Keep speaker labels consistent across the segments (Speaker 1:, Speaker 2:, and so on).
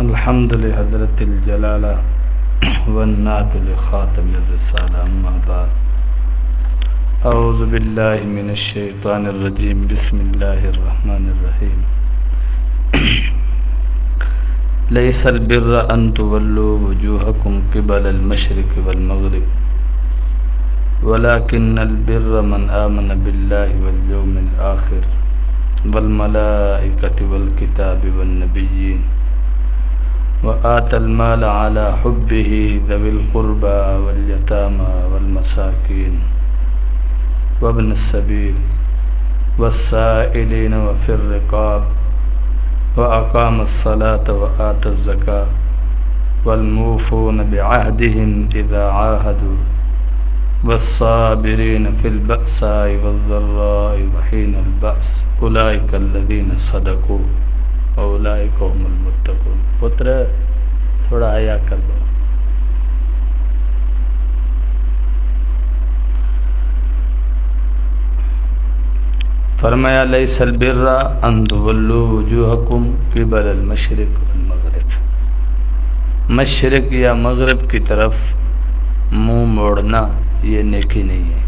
Speaker 1: الحمد لحضرت الجلالہ والنعت لخاتم الرسالہ اما بعد اعوذ باللہ من الشیطان الرجیم بسم اللہ الرحمن الرحیم لیس البر ان تولوا وجوہکم قبل المشرق والمغرب ولكن البر من آمن بالله واليوم الآخر والملائكة والكتاب والنبيين وآتى المال على حبه ذوي القربى واليتامى والمساكين وابن السبيل والسائلين وفي الرقاب وأقام الصلاة وآتى الزكاة والموفون بعهدهم إذا عاهدوا والصابرين في البأساء والضراء وحين البأس أولئك الذين صدقوا وأولئك هم المتقون. پتر تھوڑا آیا کر دو. فرمایا لیس البر ان تولوا وجوہکم قبل المشرق والمغرب. مشرق یا مغرب کی طرف منہ موڑنا یہ نیکی نہیں ہے.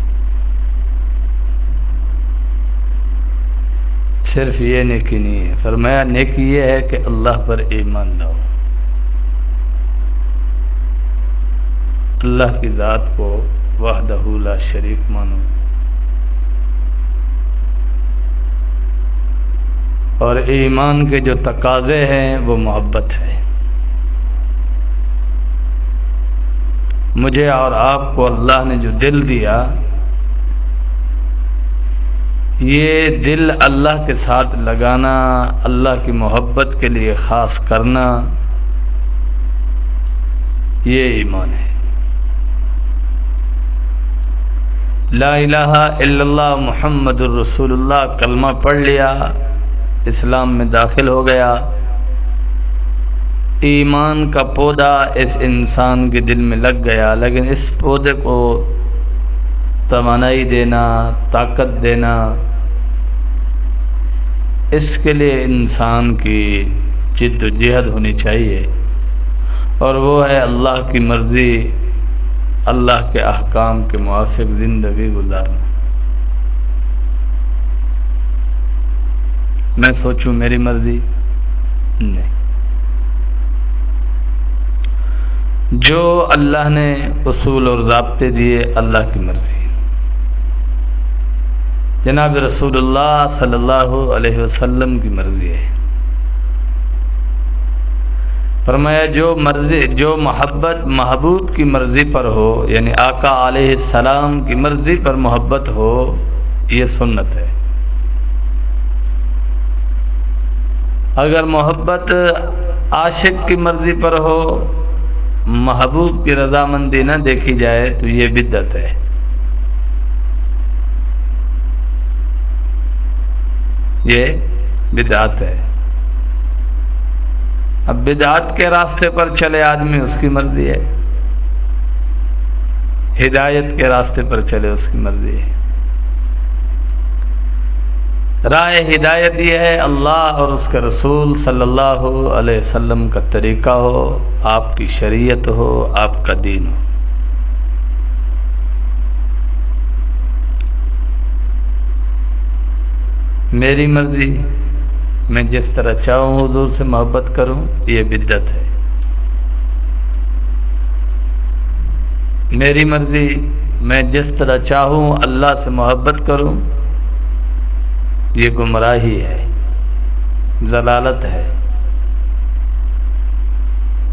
Speaker 1: صرف یہ نیکی نہیں ہے. فرمایا نیکی یہ ہے کہ اللہ پر ایمان لاؤ, اللہ کی ذات کو وحدہ لا شریک مانو, اور ایمان کے جو تقاضے ہیں وہ محبت ہے. مجھے اور آپ کو اللہ نے جو دل دیا, یہ دل اللہ کے ساتھ لگانا, اللہ کی محبت کے لیے خاص کرنا, یہ ایمان ہے. لا الہ الا اللہ محمد الرسول اللہ کلمہ پڑھ لیا, اسلام میں داخل ہو گیا, ایمان کا پودا اس انسان کے دل میں لگ گیا. لیکن اس پودے کو توانائی دینا, طاقت دینا, اس کے لیے انسان کی جد و جہد ہونی چاہیے, اور وہ ہے اللہ کی مرضی, اللہ کے احکام کے موافق زندگی گزارنا. میں سوچوں میری مرضی نہیں, جو اللہ نے اصول اور ضابطے دیے اللہ کی مرضی. جناب رسول اللہ صلی اللہ علیہ وسلم کی مرضی ہے. فرمایا جو محبت محبوب کی مرضی پر ہو, یعنی آقا علیہ السلام کی مرضی پر محبت ہو, یہ سنت ہے. اگر محبت عاشق کی مرضی پر ہو, محبوب کی رضامندی نہ دیکھی جائے تو یہ بدعت ہے. یہ بدعت ہے. اب بدعت کے راستے پر چلے آدمی, اس کی مرضی ہے. ہدایت کے راستے پر چلے, اس کی مرضی ہے. راہ ہدایت یہ ہے اللہ اور اس کے رسول صلی اللہ علیہ وسلم کا طریقہ ہو, آپ کی شریعت ہو, آپ کا دین ہو. میری مرضی, میں جس طرح چاہوں حضور سے محبت کروں, یہ بدعت ہے. میری مرضی, میں جس طرح چاہوں اللہ سے محبت کروں, یہ گمراہی ہے, ضلالت ہے.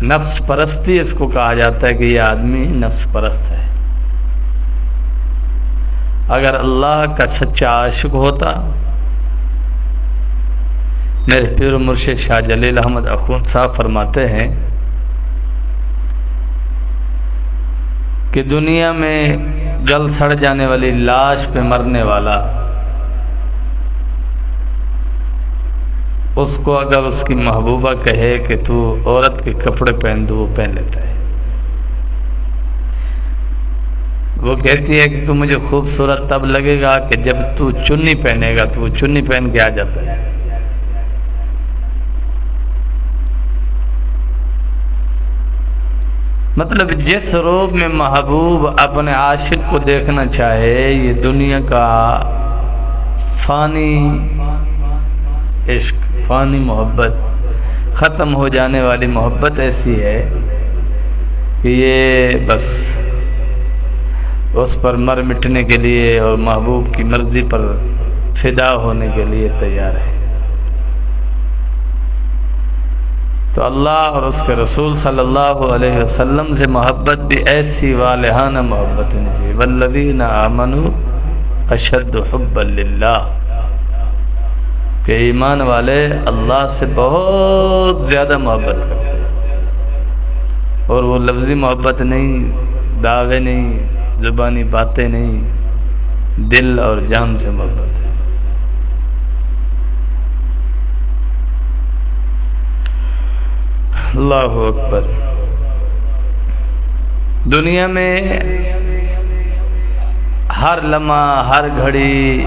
Speaker 1: نفس پرستی اس کو کہا جاتا ہے کہ یہ آدمی نفس پرست ہے. اگر اللہ کا سچا عاشق ہوتا, میرے پیر و مرشد شاہ جلیل احمد اخوند صاحب فرماتے ہیں کہ دنیا میں جل سڑ جانے والی لاش پہ مرنے والا, اس کو اگر اس کی محبوبہ کہے کہ تو عورت کے کپڑے پہن دو, وہ پہن لیتا ہے. وہ کہتی ہے کہ تو مجھے خوبصورت تب لگے گا کہ جب تو چنی پہنے گا, تو وہ چنی پہن کے آ جاتا ہے. مطلب جس روپ میں محبوب اپنے عاشق کو دیکھنا چاہے، یہ دنیا کا فانی عشق، فانی محبت، ختم ہو جانے والی محبت ایسی ہے کہ یہ بس اس پر مر مٹنے کے لیے اور محبوب کی مرضی پر فدا ہونے کے لیے تیار ہے۔ تو اللہ اور اس کے رسول صلی اللہ علیہ وسلم سے محبت بھی ایسی والہانہ محبت ہونی چاہیے۔ والذین آمنوا اشد حبا للہ، کہ ایمان والے اللہ سے بہت زیادہ محبت کرتے ہیں، اور وہ لفظی محبت نہیں، دعوے نہیں، زبانی باتیں نہیں، دل اور جان سے محبت ہے۔ اللہ اکبر۔ دنیا میں ہر لمحہ، ہر گھڑی،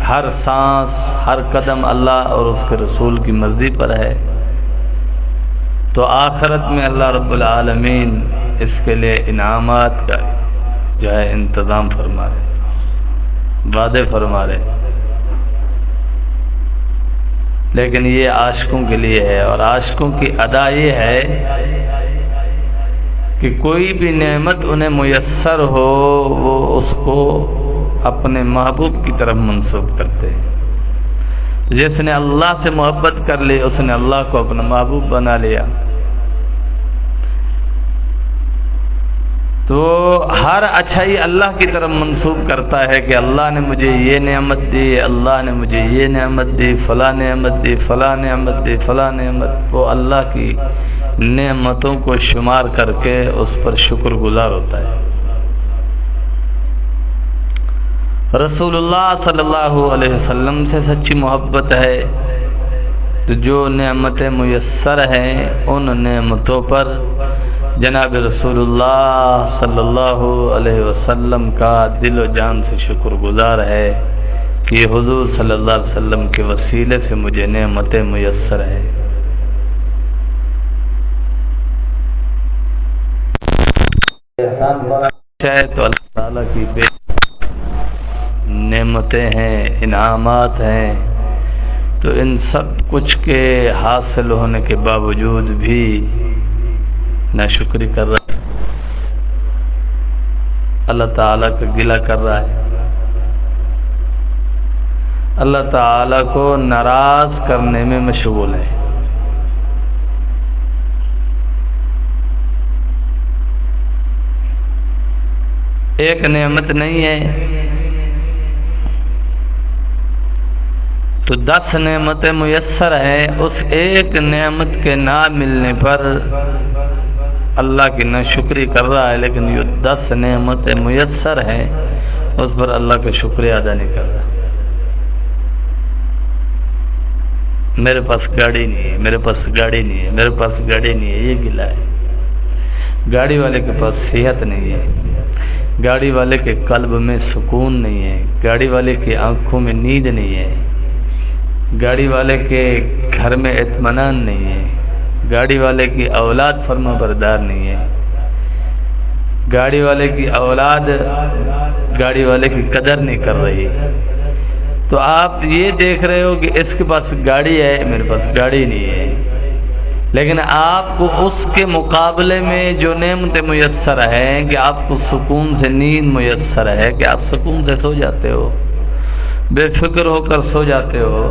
Speaker 1: ہر سانس، ہر قدم اللہ اور اس کے رسول کی مرضی پر ہے، تو آخرت میں اللہ رب العالمین اس کے لیے انعامات کا جو ہے انتظام فرما رہے، وعدے فرما رہے۔ لیکن یہ عاشقوں کے لیے ہے، اور عاشقوں کی ادا یہ ہے کہ کوئی بھی نعمت انہیں میسر ہو وہ اس کو اپنے محبوب کی طرف منسوب کرتے ہیں۔ جس نے اللہ سے محبت کر لی، اس نے اللہ کو اپنا محبوب بنا لیا۔ تو ہر اچھائی اللہ کی طرف منسوب کرتا ہے کہ اللہ نے مجھے یہ نعمت دی، اللہ نے مجھے یہ نعمت دی، فلاں نعمت دی، فلاں نعمت دی، فلاں نعمت۔ وہ اللہ کی نعمتوں کو شمار کر کے اس پر شکر گزار ہوتا ہے۔ رسول اللہ صلی اللہ علیہ وسلم سے سچی محبت ہے تو جو نعمتیں میسر ہیں ان نعمتوں پر جناب رسول اللہ صلی اللہ علیہ وسلم کا دل و جان سے شکر گزار ہے کہ حضور صلی اللہ علیہ وسلم کے وسیلے سے مجھے نعمتیں میسر ہے۔ تو اللہ تعالیٰ کی بے نعمتیں ہیں، انعامات ہیں، تو ان سب کچھ کے حاصل ہونے کے باوجود بھی ناشکری کر رہا ہے، اللہ تعالیٰ کا گلہ کر رہا ہے، اللہ تعالیٰ کو ناراض کرنے میں مشغول ہے۔ ایک نعمت نہیں ہے تو 10 نعمتیں میسر ہیں، اس ایک نعمت کے نہ ملنے پر اللہ کی ناشکری کر رہا ہے، لیکن یہ 10 نعمتیں میسر ہیں اس پر اللہ کا شکریہ ادا نہیں کر رہا۔ میرے پاس گاڑی نہیں ہے، میرے پاس گاڑی نہیں ہے، میرے پاس گاڑی نہیں ہے، یہ گلہ ہے۔ گاڑی والے کے پاس صحت نہیں ہے، گاڑی والے کے قلب میں سکون نہیں ہے، گاڑی والے کی آنکھوں میں نیند نہیں ہے، گاڑی والے کے گھر میں اطمینان نہیں ہے، گاڑی والے کی اولاد فرما بردار نہیں ہے، گاڑی والے کی اولاد گاڑی والے کی قدر نہیں کر رہی۔ تو آپ یہ دیکھ رہے ہو کہ اس کے پاس گاڑی ہے، میرے پاس گاڑی نہیں ہے، لیکن آپ کو اس کے مقابلے میں جو نعمتیں میسر ہیں کہ آپ کو سکون سے نیند میسر ہے، کہ آپ سکون سے سو جاتے ہو، بے فکر ہو کر سو جاتے ہو،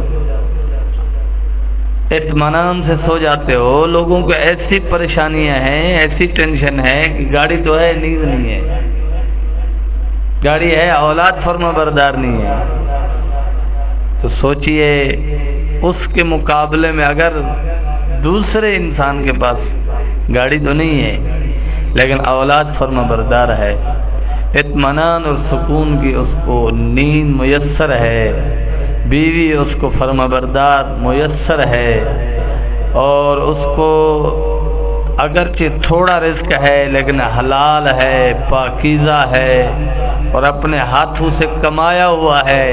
Speaker 1: اطمینان سے سو جاتے ہو۔ لوگوں کو ایسی پریشانیاں ہیں، ایسی ٹینشن ہے کہ گاڑی تو ہے، نیند نہیں ہے، گاڑی ہے، اولاد فرما بردار نہیں ہے۔ تو سوچئے اس کے مقابلے میں اگر دوسرے انسان کے پاس گاڑی تو نہیں ہے لیکن اولاد فرما بردار ہے، اطمینان اور سکون کی اس کو نیند میسر ہے، بیوی اس کو فرما بردار میسر ہے، اور اس کو اگرچہ تھوڑا رزق ہے لیکن حلال ہے، پاکیزہ ہے، اور اپنے ہاتھوں سے کمایا ہوا ہے،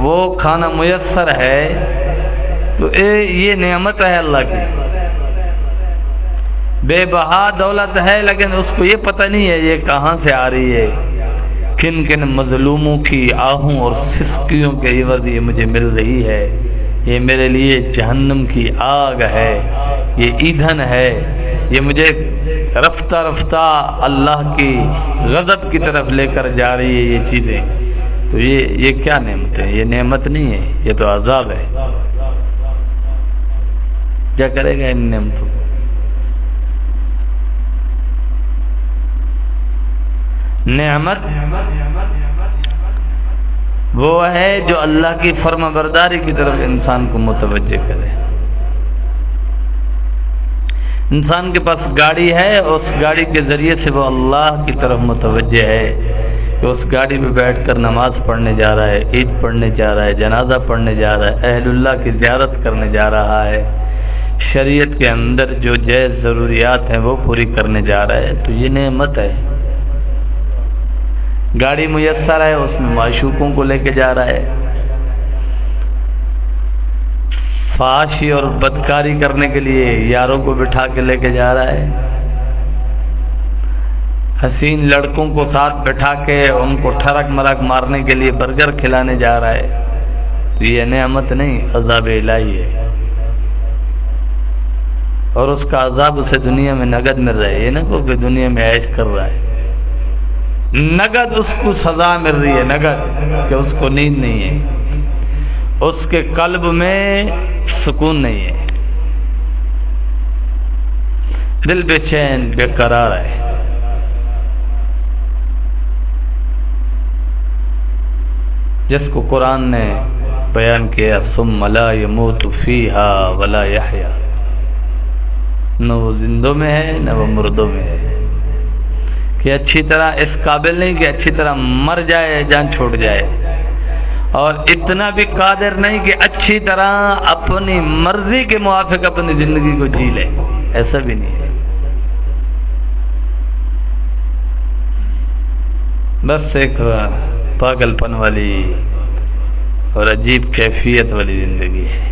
Speaker 1: وہ کھانا میسر ہے، تو یہ نعمت ہے اللہ کی۔ بے بہا دولت ہے لیکن اس کو یہ پتہ نہیں ہے یہ کہاں سے آ رہی ہے، کن کن مظلوموں کی آہوں اور سسکیوں کے عوض یہ مجھے مل رہی ہے، یہ میرے لیے جہنم کی آگ ہے، یہ ایندھن ہے، یہ مجھے رفتہ رفتہ اللہ کی غضب کی طرف لے کر جا رہی ہے یہ چیزیں۔ تو یہ کیا نعمت ہے؟ یہ نعمت نہیں ہے، یہ تو عذاب ہے۔ کیا کرے گا ان نعمتوں کو؟ نعمت وہ ہے جو اللہ کی فرما برداری کی طرف انسان کو متوجہ کرے۔ انسان کے پاس گاڑی ہے، اس گاڑی کے ذریعے سے وہ اللہ کی طرف متوجہ ہے کہ اس گاڑی پہ بیٹھ کر نماز پڑھنے جا رہا ہے، عید پڑھنے جا رہا ہے، جنازہ پڑھنے جا رہا ہے، اہل اللہ کی زیارت کرنے جا رہا ہے، شریعت کے اندر جو جائز ضروریات ہیں وہ پوری کرنے جا رہا ہے، تو یہ نعمت ہے۔ گاڑی میسر ہے، اس میں معشوقوں کو لے کے جا رہا ہے، فحاشی اور بدکاری کرنے کے لیے یاروں کو بٹھا کے لے کے جا رہا ہے، حسین لڑکوں کو ساتھ بٹھا کے ان کو ٹھرک مرک مارنے کے لیے برگر کھلانے جا رہا ہے، تو یہ نعمت نہیں، عذاب الہی ہے۔ اور اس کا عذاب اسے دنیا میں نقد مل رہا ہے، یہ نہ کہ دنیا میں عیش کر رہا ہے، نقد اس کو سزا مل رہی ہے، نقد کہ اس کو نیند نہیں ہے، اس کے قلب میں سکون نہیں ہے، دل بے چین بے قرار ہے۔ جس کو قرآن نے بیان کیا ثم لا يموت فيها ولا يحيا، نہ وہ زندوں میں ہے نہ وہ مردوں میں ہے، کہ اچھی طرح اس قابل نہیں کہ اچھی طرح مر جائے، جان چھوڑ جائے، اور اتنا بھی قادر نہیں کہ اچھی طرح اپنی مرضی کے موافق اپنی زندگی کو جی لے، ایسا بھی نہیں ہے۔ بس ایک پاگل پن والی اور عجیب کیفیت والی زندگی ہے۔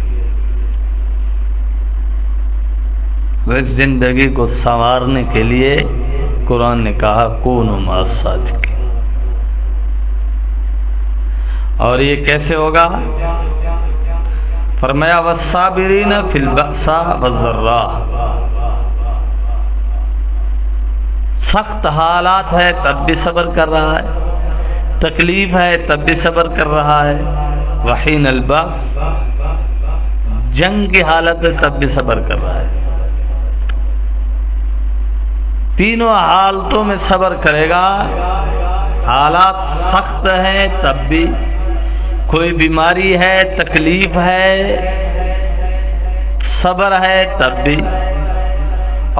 Speaker 1: اس زندگی کو سنوارنے کے لیے قرآن نے کہا کونوا مع الصادقین، اور یہ کیسے ہوگا؟ فرمایا والصابرین فی البأساء والضراء، سخت حالات ہے تب بھی صبر کر رہا ہے، تکلیف ہے تب بھی صبر کر رہا ہے، وحین البأس، جنگ کی حالت ہے تب بھی صبر کر رہا ہے، تینوں حالتوں میں صبر کرے گا۔ حالات سخت ہیں تب بھی، کوئی بیماری ہے، تکلیف ہے، صبر ہے تب بھی،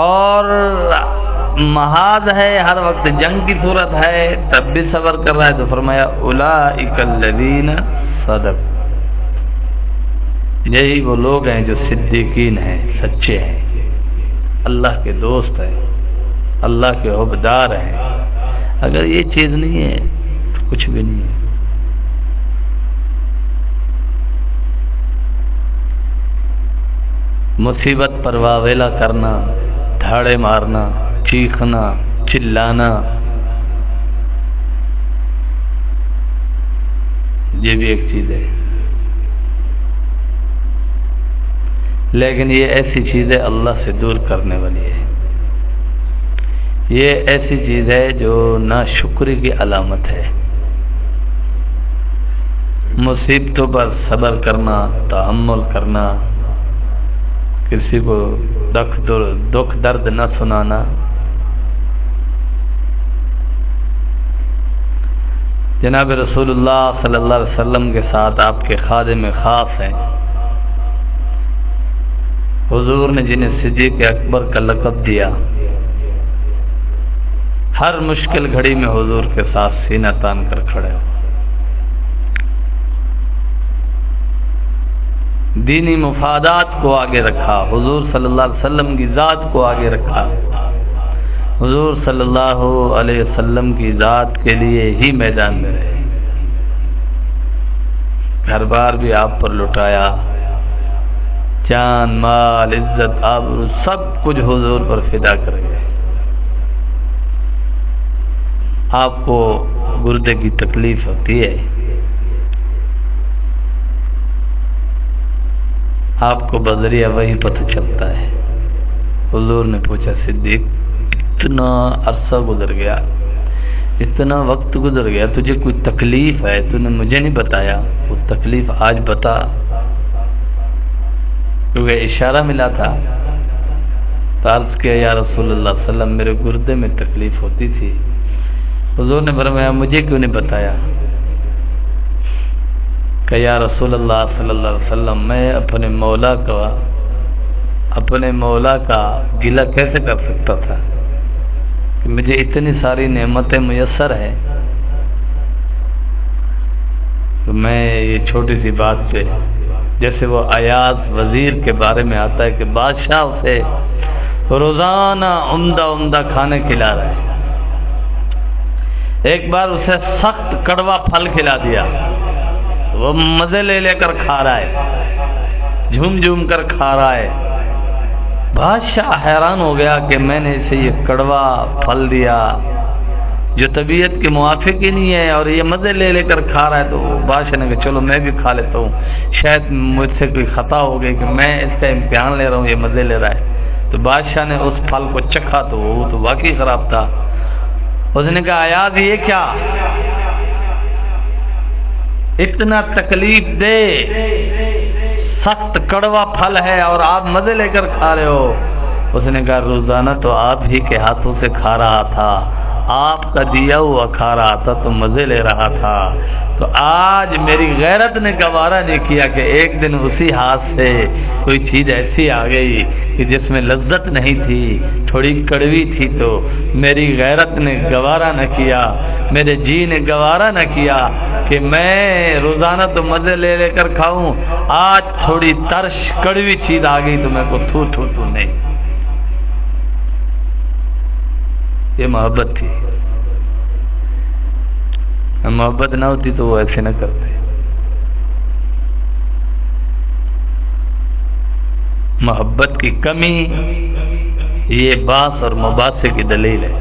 Speaker 1: اور محاذ ہے ہر وقت جنگ کی صورت ہے تب بھی صبر کر رہا ہے، تو فرمایا اولئک الذین صدقوا، یہی وہ لوگ ہیں جو صدیقین ہیں، سچے ہیں، اللہ کے دوست ہیں، اللہ کے حبدار ہیں۔ اگر یہ چیز نہیں ہے تو کچھ بھی نہیں ہے۔ مصیبت پر واویلا کرنا، دھاڑے مارنا، چیخنا، چلانا، یہ بھی ایک چیز ہے، لیکن یہ ایسی چیز ہے اللہ سے دور کرنے والی ہے، یہ ایسی چیز ہے جو ناشکری کی علامت ہے۔ مصیبتوں پر صبر کرنا، تحمل کرنا، کسی کو دکھ درد نہ سنانا، جناب رسول اللہ صلی اللہ علیہ وسلم کے ساتھ آپ کے خادم خاص ہیں، حضور نے جنہیں صدیق اکبر کا لقب دیا، ہر مشکل گھڑی میں حضور کے ساتھ سینہ تان کر کھڑے ہو، دینی مفادات کو آگے رکھا، حضور صلی اللہ علیہ وسلم کی ذات کو آگے رکھا، حضور صلی اللہ علیہ وسلم کی ذات کے لیے ہی میدان میں رہے، گھر بار بھی آپ پر لٹایا، جان مال عزت آبرو سب کچھ حضور پر فدا کر گئے. آپ کو گردے کی تکلیف ہوتی ہے، آپ کو بذریعہ وہی پتہ چلتا ہے. حضور نے پوچھا صدیق اتنا عرصہ گزر گیا، اتنا وقت گزر گیا، تجھے کوئی تکلیف ہے؟ تو نے مجھے نہیں بتایا، وہ تکلیف آج بتا. کیونکہ اشارہ ملا تھا تو عرض کیا یا رسول اللہ صلی اللہ علیہ وسلم میرے گردے میں تکلیف ہوتی تھی. حضور نے فرمایا مجھے کیوں نہیں بتایا؟ کہ یا رسول اللہ صلی اللہ علیہ وسلم میں اپنے مولا کا گلہ کیسے کر سکتا تھا کہ مجھے اتنی ساری نعمتیں میسر ہیں، تو میں یہ چھوٹی سی بات پہ، جیسے وہ ایاز وزیر کے بارے میں آتا ہے کہ بادشاہ اسے روزانہ عمدہ کھانے کھلا رہا ہے، ایک بار اسے سخت کڑوا پھل کھلا دیا، وہ مزے لے کر کھا رہا ہے، جھوم کر کھا رہا ہے. بادشاہ حیران ہو گیا کہ میں نے اسے یہ کڑوا پھل دیا جو طبیعت کے موافق ہی نہیں ہے اور یہ مزے لے کر کھا رہا ہے. تو بادشاہ نے کہا چلو میں بھی کھا لیتا ہوں، شاید مجھ سے کوئی خطا ہو گئی کہ میں اس کا امتحان لے رہا ہوں، یہ مزے لے رہا ہے. تو بادشاہ نے اس پھل کو چکھا تو وہ تو واقعی خراب تھا. اس نے کہا ایاز یہ کیا اتنا تکلیف دے سخت کڑوا پھل ہے اور آپ مزے لے کر کھا رہے ہو؟ اس نے کہا روزانہ تو آپ ہی کے ہاتھوں سے کھا رہا تھا، آپ کا دیا ہوا کھا رہا تھا تو مزے لے رہا تھا. تو آج میری غیرت نے گوارا نہیں کیا کہ ایک دن اسی ہاتھ سے کوئی چیز ایسی آ گئی کہ جس میں لذت نہیں تھی، تھوڑی کڑوی تھی، تو میری غیرت نے گوارا نہ کیا، میرے جی نے گوارا نہ کیا کہ میں روزانہ تو مزے لے کر کھاؤں، آج تھوڑی ترش کڑوی چیز آ گئی تو میں کو تھو نہیں. یہ محبت تھی. محبت نہ ہوتی تو وہ ایسے نہ کرتے. محبت کی کمی یہ باس اور مباحثے کی دلیل ہے.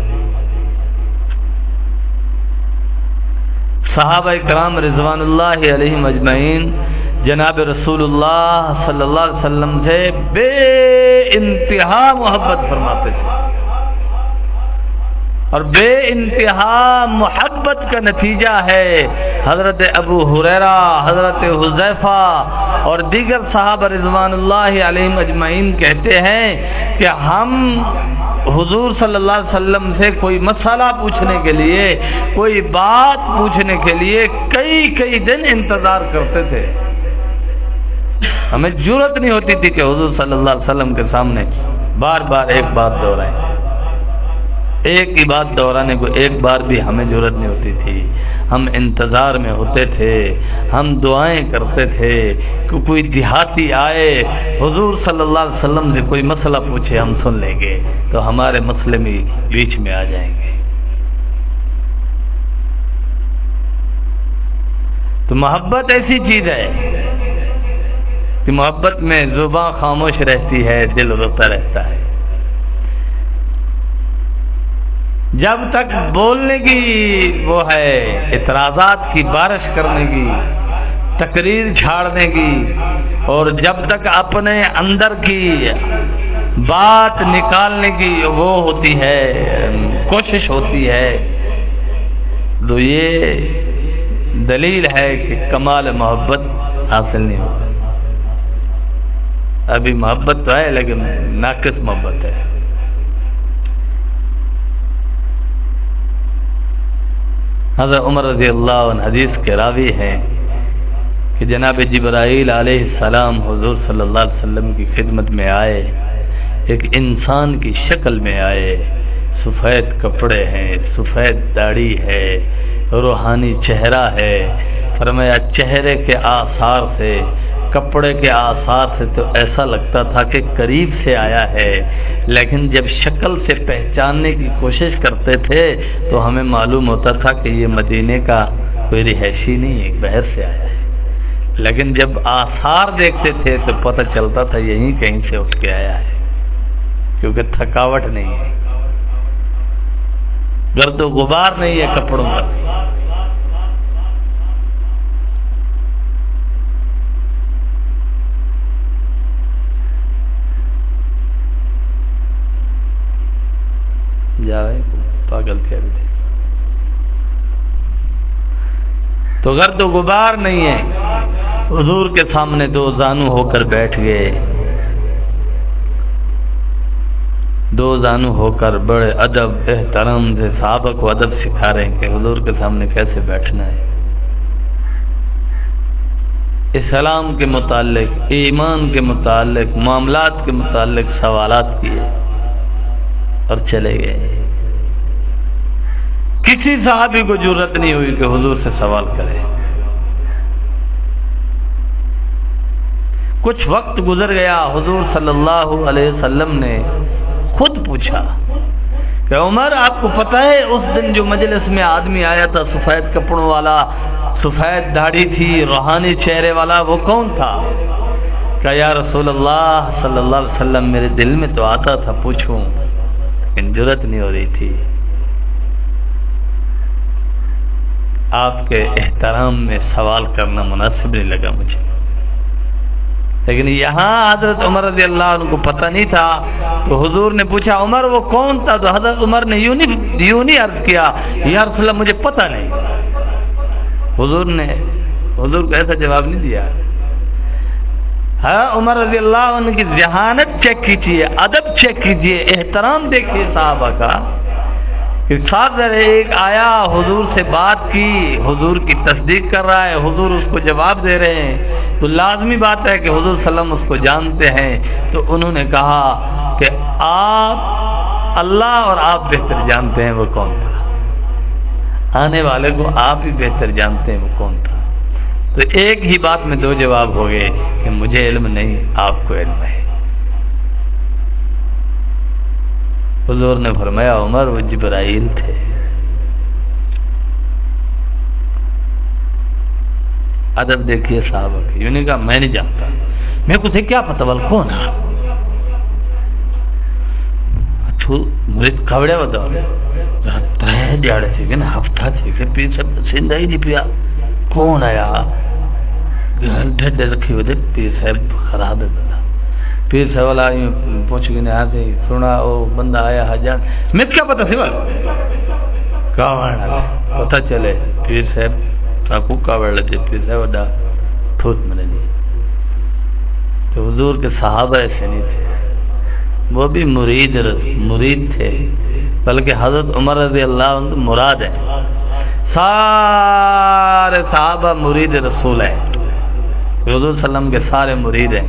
Speaker 1: صحابہ کرام رضوان اللہ علیہم اجمعین جناب رسول اللہ صلی اللہ علیہ وسلم سے بے انتہا محبت فرماتے تھے، اور بے انتہا محبت کا نتیجہ ہے حضرت ابو ہریرہ، حضرت حذیفہ اور دیگر صحابہ رضوان اللہ علیہم اجمعین کہتے ہیں کہ ہم حضور صلی اللہ علیہ وسلم سے کوئی مسئلہ پوچھنے کے لیے، کوئی بات پوچھنے کے لیے کئی دن انتظار کرتے تھے. ہمیں جرأت نہیں ہوتی تھی کہ حضور صلی اللہ علیہ وسلم کے سامنے بار ایک بات دہرائیں. ایک ہی بات دہرانے کو ایک بار بھی ہمیں جرأت نہیں ہوتی تھی. ہم انتظار میں ہوتے تھے، ہم دعائیں کرتے تھے کہ کوئی دیہاتی آئے حضور صلی اللہ علیہ وسلم سے کوئی مسئلہ پوچھے، ہم سن لیں گے تو ہمارے مسئلے میں بیچ میں آ جائیں گے. تو محبت ایسی چیز ہے کہ محبت میں زباں خاموش رہتی ہے، دل روتا رہتا ہے. جب تک بولنے کی وہ ہے، اعتراضات کی بارش کرنے کی، تقریر جھاڑنے کی، اور جب تک اپنے اندر کی بات نکالنے کی وہ ہوتی ہے، کوشش ہوتی ہے، تو یہ دلیل ہے کہ کمال محبت حاصل نہیں ہوتا. ابھی محبت تو ہے لیکن ناقص محبت ہے. حضرت عمر رضی اللہ عنہ حدیث کے راوی ہیں کہ جناب جبرائیل علیہ السلام حضور صلی اللہ علیہ وسلم کی خدمت میں آئے، ایک انسان کی شکل میں آئے، سفید کپڑے ہیں، سفید داڑھی ہے، روحانی چہرہ ہے. فرمایا چہرے کے آثار سے، کپڑے کے آثار سے تو ایسا لگتا تھا کہ قریب سے آیا ہے، لیکن جب شکل سے پہچاننے کی کوشش کرتے تھے تو ہمیں معلوم ہوتا تھا کہ یہ مدینے کا کوئی رہائشی نہیں ہے، باہر سے آیا ہے. لیکن جب آثار دیکھتے تھے تو پتہ چلتا تھا یہیں کہیں سے اٹھ کے آیا ہے، کیونکہ تھکاوٹ نہیں ہے، گرد و غبار نہیں ہے کپڑوں پر۔ جاوے پاگل تھے ابھی تو گرد و غبار نہیں ہے۔ حضور کے سامنے دو زانو ہو کر بیٹھ گئے، دو زانو ہو کر بڑے ادب احترام سے صحابہ کو ادب سکھا رہے ہیں کہ حضور کے سامنے کیسے بیٹھنا ہے، اسلام کے متعلق، ایمان کے متعلق، معاملات کے متعلق سوالات کیے اور چلے گئے۔ کسی صحابی کو جرأت نہیں ہوئی کہ حضور سے سوال کرے۔ کچھ وقت گزر گیا، حضور صلی اللہ علیہ وسلم نے خود پوچھا کہ عمر آپ کو پتہ ہے اس دن جو مجلس میں آدمی آیا تھا سفید کپڑوں والا، سفید داڑھی تھی، روحانی چہرے والا، وہ کون تھا؟ کہ یا رسول اللہ صلی اللہ علیہ وسلم میرے دل میں تو آتا تھا پوچھوں لیکن جرأت نہیں ہو رہی تھی، آپ کے احترام میں سوال کرنا مناسب نہیں لگا مجھے۔ لیکن یہاں حضرت عمر رضی اللہ عنہ کو پتہ نہیں تھا تو حضور نے پوچھا عمر وہ کون تھا؟ تو حضرت عمر نے یوں نہیں عرض کیا یا رسول اللہ مجھے پتہ نہیں۔ حضور کو ایسا جواب نہیں دیا۔ ہاں عمر رضی اللہ عنہ کی ذہانت چیک کیجیے، ادب چیک کیجیے، احترام دیکھیے صحابہ کا کہ صاحب ایک آیا حضور سے بات کی، حضور کی تصدیق کر رہا ہے، حضور اس کو جواب دے رہے ہیں تو لازمی بات ہے کہ حضور صلی اللہ علیہ وسلم اس کو جانتے ہیں۔ تو انہوں نے کہا کہ آپ اللہ اور آپ بہتر جانتے ہیں وہ کون تھا، آنے والے کو آپ ہی بہتر جانتے ہیں وہ کون تھا۔ تو ایک ہی بات میں دو جواب ہو گئے کہ مجھے علم نہیں، آپ کو علم ہے۔ حضور نے فرمایا عمر وہ جبرائیل تھے۔ ادب دیکھیے صحابہ کی، یوں نہیں کہا میں نہیں جانتا، میرے کو سے کیا پتہ بل کون ہے مجھے کھوڑے بتاؤ ترے دیاڑے تھے کہ نا ہفتہ تھے کہ پیر صاحب سندہ ہی نہیں پیا کون آیا ڈھڈے رکھے ہوئے تھے پیر صاحب خراب ہے بتا پیر صاحب والا پوچھ کے یہاں سے سنا وہ بندہ آیا حجان میں کیا پتا سی کہاں پتہ چلے پیر صاحب تاکو کاوڑ لیتے پیر صاحب وڈا ٹھوس ملے نہیں۔ تو حضور کے صحابہ ایسے نہیں تھے، وہ بھی مرید تھے، بلکہ حضرت عمر رضی اللہ عنہ مراد ہے، سارے صحابہ مرید رسول ہیں، حضور صلی اللہ علیہ وسلم کے سارے مرید ہیں،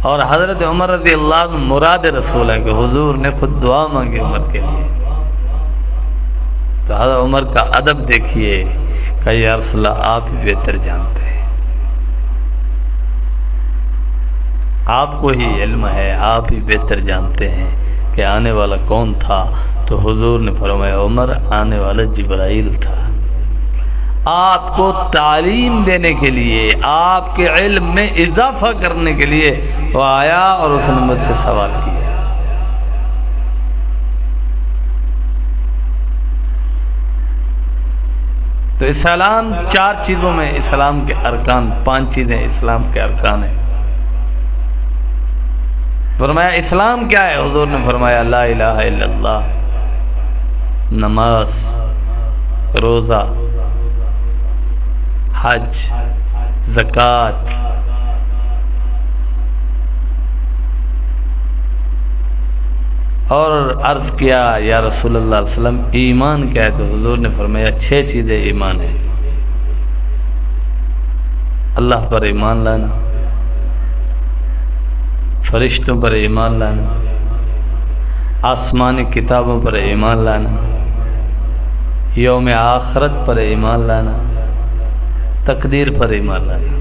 Speaker 1: اور حضرت عمر رضی اللہ عنہ مراد رسول ہے کہ حضور نے خود دعا مانگی عمر کے لیے۔ تو حضرت عمر کا ادب دیکھیے کہ یا رسول اللہ آپ ہی بہتر جانتے ہیں، آپ کو ہی علم ہے، آپ ہی بہتر جانتے ہیں کہ آنے والا کون تھا۔ تو حضور نے فرمایا عمر آنے والا جبرائیل تھا، آپ کو تعلیم دینے کے لیے، آپ کے علم میں اضافہ کرنے کے لیے وہ آیا اور اس نے مجھ سے سوال کیا۔ تو اسلام چار چیزوں میں اسلام کے ارکان، 5 چیزیں اسلام کے ارکان ہیں۔ فرمایا اسلام کیا ہے؟ حضور نے فرمایا لا الہ الا اللہ، نماز، روزہ، حج، زکوٰۃ، اور عرض کیا یا رسول اللہ علیہ وسلم ایمان کیا ہے؟ تو حضور نے فرمایا 6 چیزیں ایمان ہے۔ اللہ پر ایمان لانا، فرشتوں پر ایمان لانا، آسمانی کتابوں پر ایمان لانا، یوم آخرت پر ایمان لانا، تقدیر پر ایمان لانا۔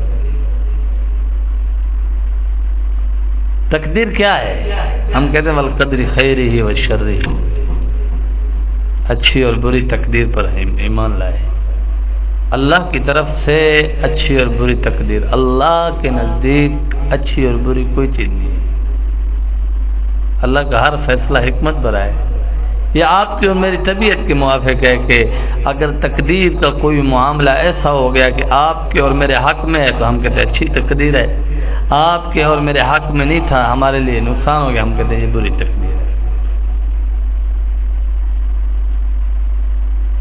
Speaker 1: تقدیر کیا ہے؟ ہم کہتے ہیں والقدر خیرہ و شرہ، اچھی اور بری تقدیر پر ایمان لائے۔ اللہ کی طرف سے اچھی اور بری تقدیر، اللہ کے نزدیک اچھی اور بری کوئی چیز نہیں ہے۔ اللہ کا ہر فیصلہ حکمت بھرا ہے۔ یہ آپ کی اور میری طبیعت کے موافق ہے کہ اگر تقدیر کا کوئی معاملہ ایسا ہو گیا کہ آپ کے اور میرے حق میں ہے تو ہم کہتے ہیں اچھی تقدیر ہے، آپ کے اور میرے حق میں نہیں تھا، ہمارے لیے نقصان ہو گیا، ہم کہتے ہیں یہ بری تقدیر ہے۔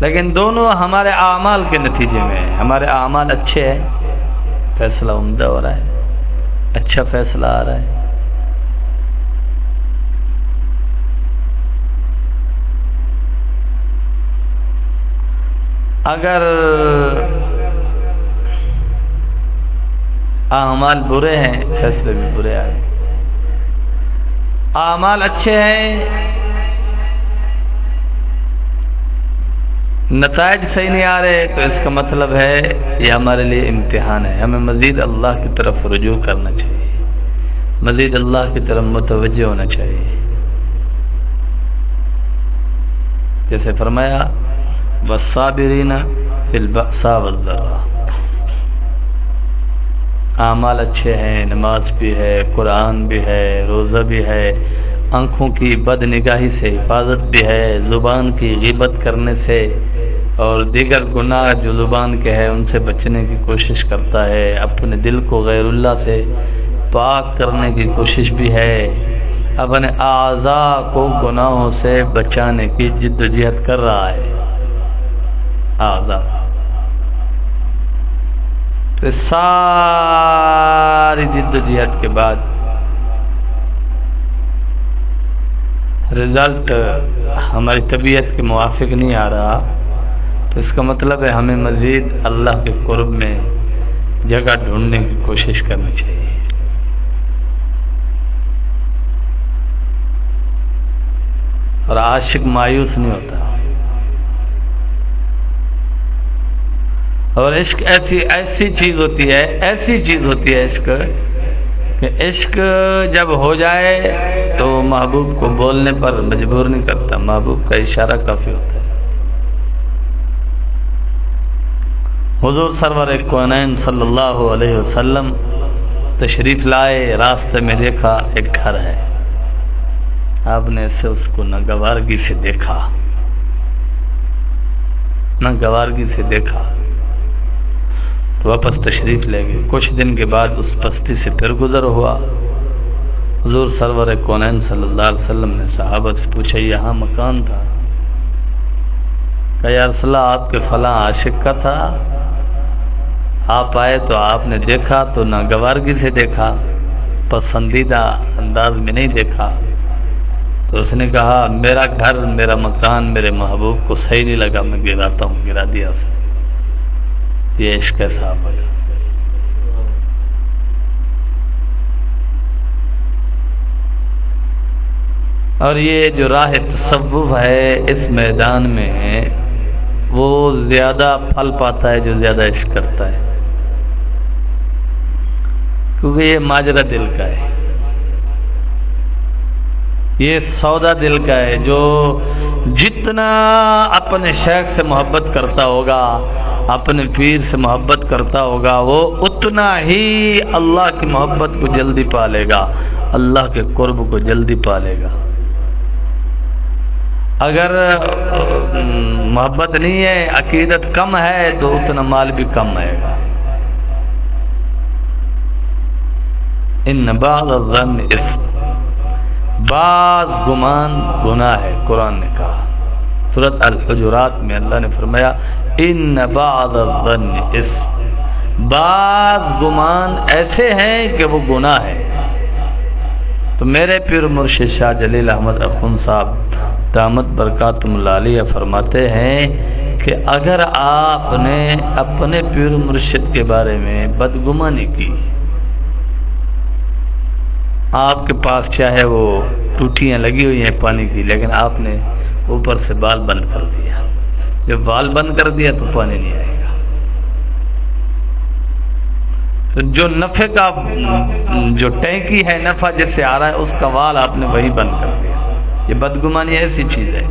Speaker 1: لیکن دونوں ہمارے اعمال کے نتیجے میں ہیں۔ ہمارے اعمال اچھے ہیں، فیصلہ عمدہ ہو رہا ہے، اچھا فیصلہ آ رہا ہے۔ اگر اعمال برے ہیں فیصلے بھی برے آئے، اعمال اچھے ہیں نتائج صحیح نہیں آ رہے تو اس کا مطلب ہے یہ ہمارے لیے امتحان ہے، ہمیں مزید اللہ کی طرف رجوع کرنا چاہیے، مزید اللہ کی طرف متوجہ ہونا چاہیے۔ جیسے فرمایا والصابرین فی البأساء والضراء، اعمال اچھے ہیں، نماز بھی ہے، قرآن بھی ہے، روزہ بھی ہے، آنکھوں کی بد نگاہی سے حفاظت بھی ہے، زبان کی غیبت کرنے سے اور دیگر گناہ جو زبان کے ہے ان سے بچنے کی کوشش کرتا ہے، اپنے دل کو غیر اللہ سے پاک کرنے کی کوشش بھی ہے، اپنے اعضاء کو گناہوں سے بچانے کی جد و جہد کر رہا ہے۔ اعضاء تو ساری جد و جہد کے بعد رزلٹ ہماری طبیعت کے موافق نہیں آ رہا تو اس کا مطلب ہے ہمیں مزید اللہ کے قرب میں جگہ ڈھونڈنے کی کوشش کرنی چاہیے۔ اور عاشق مایوس نہیں ہوتا، اور عشق ایسی چیز ہوتی ہے عشق کہ عشق جب ہو جائے تو محبوب کو بولنے پر مجبور نہیں کرتا، محبوب کا اشارہ کافی ہوتا ہے۔ حضور سرور کونین صلی اللہ علیہ وسلم تشریف لائے، راستے میں دیکھا ایک گھر ہے، آپ نے اسے اس کو ناگوارگی سے دیکھا تو واپس تشریف لے گئے۔ کچھ دن کے بعد اس بستی سے پھر گزر ہوا، حضور سرور کونین صلی اللہ علیہ وسلم نے صحابہ سے پوچھا یہاں مکان تھا؟ کہا یا رسول اللہ آپ کے فلاں عاشق کا تھا، آپ آئے تو آپ نے دیکھا تو ناگوارگی سے دیکھا، پسندیدہ انداز میں نہیں دیکھا۔ تو اس نے کہا میرا گھر میرا مکان میرے محبوب کو صحیح نہیں لگا، میں گراتا ہوں، گرا دیا اسے۔ یہ عشق ہے صاحب۔ اور یہ جو راہ تصوف ہے اس میدان میں وہ زیادہ پھل پاتا ہے جو زیادہ عشق کرتا ہے، کیونکہ یہ ماجرا دل کا ہے، یہ سودا دل کا ہے۔ جو جتنا اپنے شیخ سے محبت کرتا ہوگا، اپنے پیر سے محبت کرتا ہوگا، وہ اتنا ہی اللہ کی محبت کو جلدی پالے گا، اللہ کے قرب کو جلدی پالے گا۔ اگر محبت نہیں ہے، عقیدت کم ہے تو اتنا مال بھی کم آئے گا۔ ان بعض الظن اثم، بعض گمان گناہ ہے، قرآن نے کہا۔ سورۃ الحجرات میں اللہ نے فرمایا ان بعض الظن اثم، بعض گمان ایسے ہیں کہ وہ گناہ ہے۔ تو میرے پیر مرشد شاہ جلیل احمد اخون صاحب دامت برکاتہم اللہ علیہ فرماتے ہیں کہ اگر آپ نے اپنے پیر مرشد کے بارے میں بدگمانی کی، آپ کے پاس چاہے وہ ٹوٹیاں لگی ہوئی ہیں پانی کی، لیکن آپ نے اوپر سے بال بند کر دیا، جب بال بند کر دیا تو پانی نہیں آئے گا۔ تو جو نفع کا جو ٹینکی ہے، نفع جس سے آ رہا ہے، اس کا وال آپ نے وہی بند کر دیا۔ یہ بدگمانی ایسی چیز ہے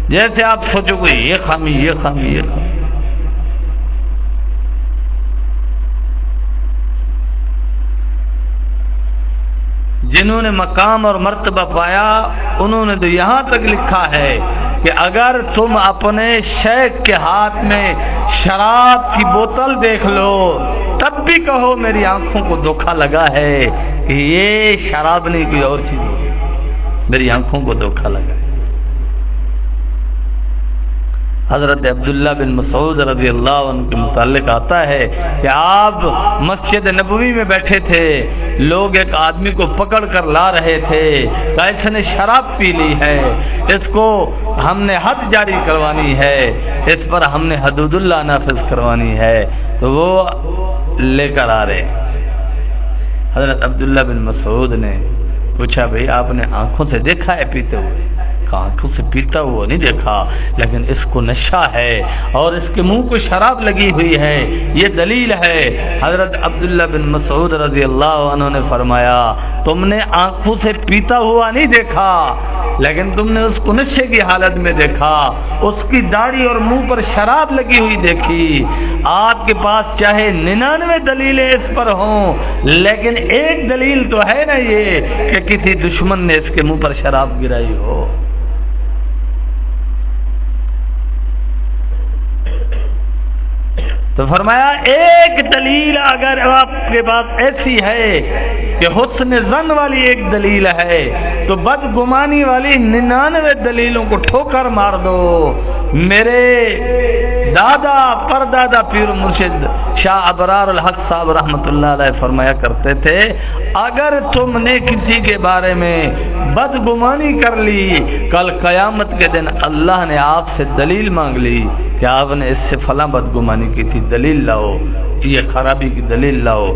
Speaker 1: جیسے آپ سوچو گے یہ خامی یہ خامی یہ خامی، جنہوں نے مقام اور مرتبہ پایا انہوں نے تو یہاں تک لکھا ہے کہ اگر تم اپنے شیخ کے ہاتھ میں شراب کی بوتل دیکھ لو تب بھی کہو میری آنکھوں کو دھوکا لگا ہے کہ یہ شراب نہیں کوئی اور چیز ہوگی، میری آنکھوں کو دھوکا لگا ہے۔ حضرت عبداللہ بن مسعود رضی اللہ عنہ کے متعلق آتا ہے کہ آپ مسجد نبوی میں بیٹھے تھے، لوگ ایک آدمی کو پکڑ کر لا رہے تھے کہ اس نے شراب پی لی ہے، اس کو ہم نے حد جاری کروانی ہے، اس پر ہم نے حدود اللہ نافذ کروانی ہے، تو وہ لے کر آ رہے۔ حضرت عبداللہ بن مسعود نے پوچھا بھئی آپ نے آنکھوں سے دیکھا ہے پیتے ہوئے؟ آنکھوں سے پیتا ہوا نہیں دیکھا، لیکن اس کو نشہ ہے اور اس کے منہ کو شراب لگی ہوئی ہے، یہ دلیل ہے۔ حضرت عبداللہ بن مسعود رضی اللہ عنہ نے فرمایا تم نے آنکھوں سے پیتا ہوا نہیں دیکھا، لیکن تم نے اس کو نشے کی حالت میں دیکھا، اس کی داڑھی اور منہ پر شراب لگی ہوئی دیکھی۔ آپ کے پاس چاہے 99 دلیلیں اس پر ہوں، لیکن ایک دلیل تو ہے نا یہ کہ کسی دشمن نے اس کے منہ پر شراب گرائی ہو۔ تو فرمایا ایک دلیل اگر آپ کے پاس ایسی ہے کہ حسن ظن والی ایک دلیل ہے تو بدگمانی والی 99 دلیلوں کو ٹھوکر مار دو۔ میرے دادا پردادا پیر مرشد شاہ ابرار الحق صاحب رحمۃ اللہ علیہ فرمایا کرتے تھے اگر تم نے کسی کے بارے میں بدگمانی کر لی، کل قیامت کے دن اللہ نے آپ سے دلیل مانگ لی کہ آپ نے اس سے فلاں بدگمانی کی تھی، دلیل لاؤ، یہ خرابی کی دلیل لاؤ،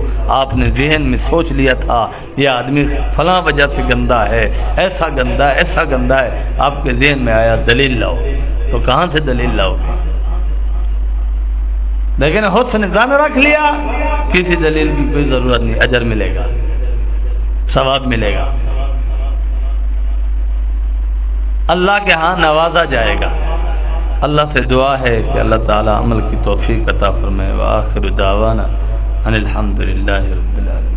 Speaker 1: آپ نے ذہن میں سوچ لیا تھا یہ آدمی فلاں وجہ سے گندا ہے، ایسا گندا ہے، آپ کے ذہن میں آیا دلیل لاؤ، تو کہاں سے دلیل لاؤ؟ لیکن حسن ظن رکھ لیا، کسی دلیل کی کوئی ضرورت نہیں، اجر ملے گا، ثواب ملے گا، اللہ کے ہاں نوازا جائے گا۔ اللہ سے دعا ہے کہ اللہ تعالی عمل کی توفیق عطا فرمائے۔ وآخر دعوانا ان الحمدللہ رب العالمین۔